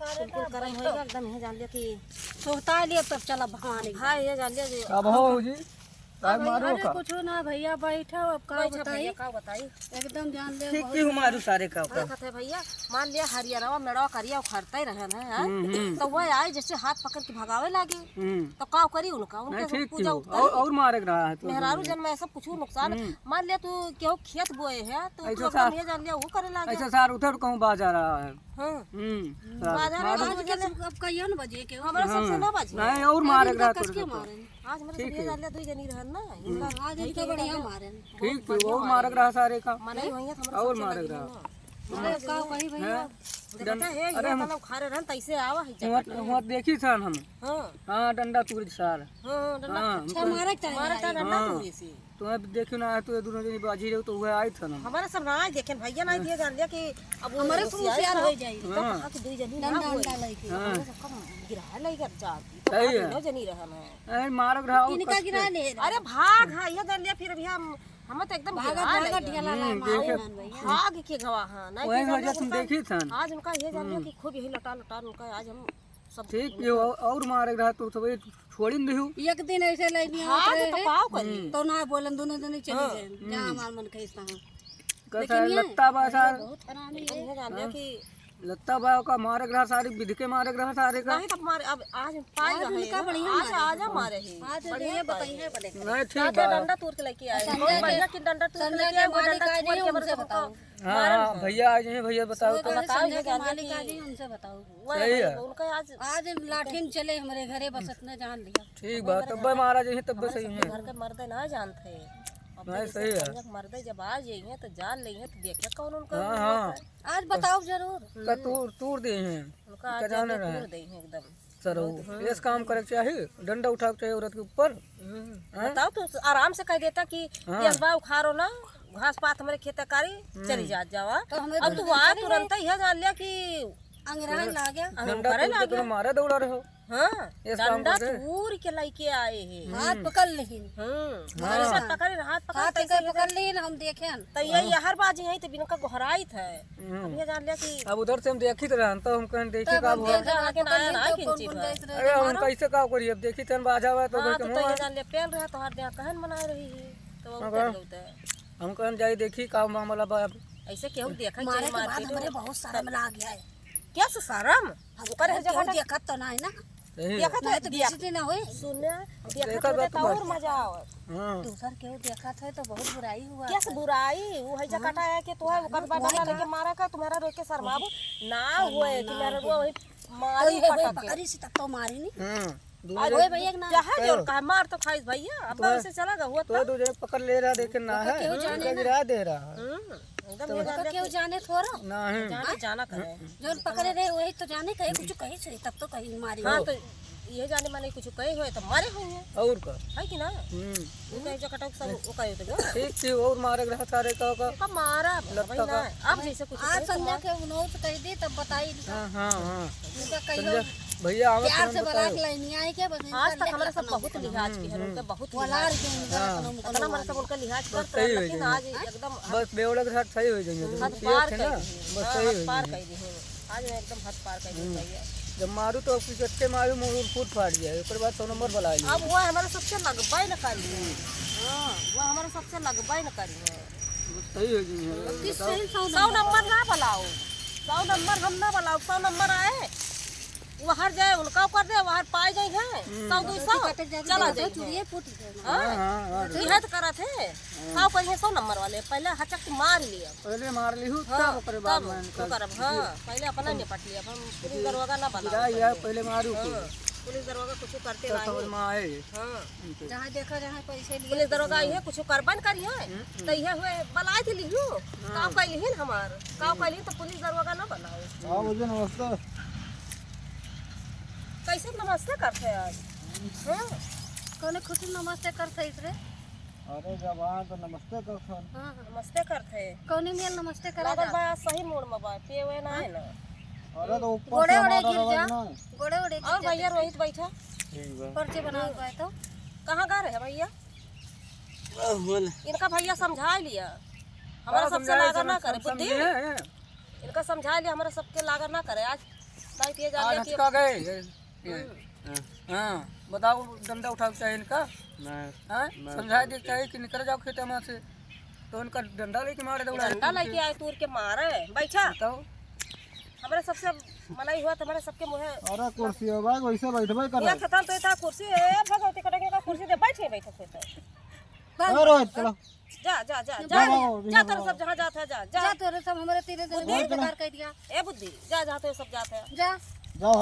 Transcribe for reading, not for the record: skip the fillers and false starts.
बिल्कुल करम होएगा एकदम। ये जान लिया कि सोता लिया तब चला भगवान हाँ ये जान लिया जी। अब हो जी मारो अरे कुछ ना भैया बैठा अब का बताई का बताई एकदम जान ले ठीक क्यों मारू सारे का देखत है भैया। मान लिया हरियरवा मेड़वा करिया उखड़ता ही रहन है तो वह आए जैसे हाथ पकड़ के भगावे लागे तो का करी उनका उनके ठीक पूजा क्यों और मारे रहा है तो मेहरारू जन में ऐसा कुछ नुकसान मान लिया तू केहू खेत बोए है तो तू अपना ये जान लिया वो करे लागे ऐसा सार उधर कहूँ बाजा रहा है हां बाजार अब कहियो न बजे के हमरा सबसे ना बाजी नहीं और मारे रहा कस के मारे आज मेरे से ये जान लिया 2 जनी रहन ना इनका आज इनका बढ़िया मारे ठीक और मारे रहा सारे का मने होइया हमरा और मारे रहा का कही भैया देखता है ये मतलब खारे रहन तैसे आवा है वहाँ देखी था हम हां हाँ डंडा तूर सार हां डंडा अच्छा मारे मारा था डंडा तू इसी तुम्हें देखो ना तो दोनों जनी बाजी रहे तो वह आई था ना हमारे सब ना देखे भैया नहीं दिए जान लिया कि अब हमारे से होशियार हो जाई तो कहा कि 2 जनी ना डंडा हुए डंडा लेके हमारे सब कम गिरा लई कर जाती सही है। 2 जनी रहन है अरे मार रहा और इनका गिरा ले अरे भाग है ये जान लिया फिर अभी हम तो एकदम भागा ढेला ला मारे भैया भाग के गवा हां नहीं वही वजह तुम देखी था आज उनका ये जान लिया कि खूब यही लटा लटा उनका आज हम सब ठीक और मारे रहा तो सब छोड़ी नहीं हूँ एक दिन ऐसे लेनी आज तो पाव करी तो ना बोलन दोनों जने चली गए जहां हमार मन खींचता है कैसा लगता बाजार बहुत हरामी है ये जान लिया कि लगता बा का मारे रहा सारे विध के मारे रहा सारे का नहीं तो हमारे अब आज पाई गए आज आज हमारे ही आज ये बताइए पड़े नहीं ठीक क्या डंडा तोड़ के लेके आए बहुत बढ़िया कि डंडा तोड़ के लेके आए वो डंडा छोड़ के हमसे बताओ हाँ भैया आज हैं भैया बताओ तो संजय के मालिक आज ही उनसे बताओ सही है उनका आज आज लाठीन चले हमारे घरे बस इतने जान लिया ठीक बात तब महाराज यही तब सही है घर के मर्द ना जानते नहीं सही है मर्द जब आ जाइए तो जान लेंगे तो देखे कौन उनका हाँ हाँ आज बताओ जरूर का तूर दे हैं उनका आज जाने देंगे एकदम सर इस काम करे के चाहिए डंडा उठा के चाहिए औरत के ऊपर बताओ तो आराम से कह देता कि यस बा उखाड़ो ना घास पात हमारे खेतकारी चली जावा अब तू आ तुरंत ही जान लिया कि अंग्रेज ला गया डंडा तो मारे दौड़ा रहे हो हाँ डंडा तूर के लेके आए हैं हाथ पकड़ लेकिन हमारे साथ पकड़ हाथ हाथ ऐसे पकड़ ली ना हम देखे तो ये हर बाजी है तो बिना का गोहराई था ये जान लिया कि अब उधर से हम देखी तो रहन तो हम कहीं देखे का हुआ आके ना ना किंची अरे हम कैसे का करिए अब देखी तन बाजा हुआ तो हां तो ये जान लिया पेन रहा तो हर दिन कहन मना रही है तो वो होता है हम कहीं जाई देखी का मामला बा ऐसे केहू देखा मारे के बाद हमारे बहुत सारा मिला गया है क्या से शर्म ऊपर है जगह देखत तो ना है ना देखा नहीं तो बेइज्जती ना होए सुने देखा तो और मजा आवत हां दूसर केहू देखा था तो बहुत बुराई हुआ क्या से बुराई वो है जकटा है कि तो है ओकर बाबा लेके मारा का तुम्हारा रोक के शर्माबो ना होए कि मेरा रुआ वही मारी पटक के अरे से तक तो मारी नहीं हां आज ओए भैया ना जहां जोर का मार तो खाइस भैया अब ऐसे चला गा हुआ तो दूसरे पकड़ ले रहा देखे ना है गिरा दे रहा एकदम ये जान लिया केहू जाने थोड़ा नहीं जाने जाना करे जो पकड़े रहे वही तो जाने कहे कुछ कहे से तब तो कहीं मारी हां तो ये जाने माने कुछ कहे हुए तो मारे हुए हैं और का है कि ना वो कहे जकटा सब वो कहे तो ठीक थी और मारे रहा सारे का मारा भाई ना अब जैसे कुछ आज संध्या के उन्होंने कह दी तब बताई हां हां हां उनका कहियो भैया हम प्यार से बरात लाइनी आई के बस आज तक हमारे सब बहुत लिहाज की है उनका बहुत वलार के इतना हमारे सब उनका लिहाज करते हैं लेकिन आज एकदम बस बेवड़ा के साथ सही हो जाएंगे हद पार कर बस सही हो पार कर दी आज मैं एकदम हद पार कर दी भैया जब मारू तो कुछ अच्छे मारू मुंह फूट फाट गया उसके बाद 100 नंबर बुला लिया अब वो हमारे सबसे लगबाई न करी है हां वो हमारे सबसे लगबाई न करी है सही हो जाएंगे 100 नंबर ना बुलाओ 100 नंबर हम ना बुलाओ 100 नंबर आए वो हर जाए उनका कर दे वहां पाए जाए है 100 200 चला जाए चुड़िए फूट गए हां यह तो करा थे का करिए 100 नंबर वाले पहले हचक मार लिया पहले मार ली हूं तब ओकरे बाद में करब हां पहले अपना निपट लिया हम पुलिस दरवाजा ना बना या पहले मारू पुलिस दरवाजा कुछ करते समझ नहीं में आए हां जहां देखा जहां पैसे लिए पुलिस दरवाजा ये कुछ करबन करी है तो यह हुए बलाए थे लियो का कहली हमार का कहली तो पुलिस दरवाजा ना बनाओ हां मुझे नमस्ते कैसे नमस्ते करते आज हां कौन खुशी नमस्ते करते रे अरे जवान तो नमस्ते करथन हां नमस्ते करते कौन मेल नमस्ते करा लागत बा सही मोड़ में बा पेवे ना है ना अरे तो ऊपर गोड़े ओड़े गिर जा गोड़े ओड़े और भैया रोहित बैठा ठीक बा पर्चे बनाओ पाए तो कहां गा रहे भैया बोल इनका भैया समझा लिया हमारा सबसे लागर ना करे बुद्धि इनका समझा लिया हमारा सबके लागर ना करे आज लाइट ये आज जान लेती हचका गए हाँ बताओ डंडा उठा के चाहिए इनका हाँ समझा दे चाहिए कि निकल जाओ खेत में से तो उनका डंडा लेके मारे दौड़ा डंडा लेके आए तूर के मारे बैठा बताओ हमारे सबसे मलाई हुआ तुम्हारे सबके मुँह अरे कुर्सी हो भाई वैसे बैठबे कर यहाँ खत्म तो इतना कुर्सी है भगवती कटके का कुर्सी दे बैठे बैठे थे रोहित चलो जा जा जा जा जा तेरे सब जहाँ जाते हैं जा जा जा तोरे सब हमारे तेरे तेरे बेकार कर दिया ए बुद्धि जा जहाँ तो सब जाते हैं जा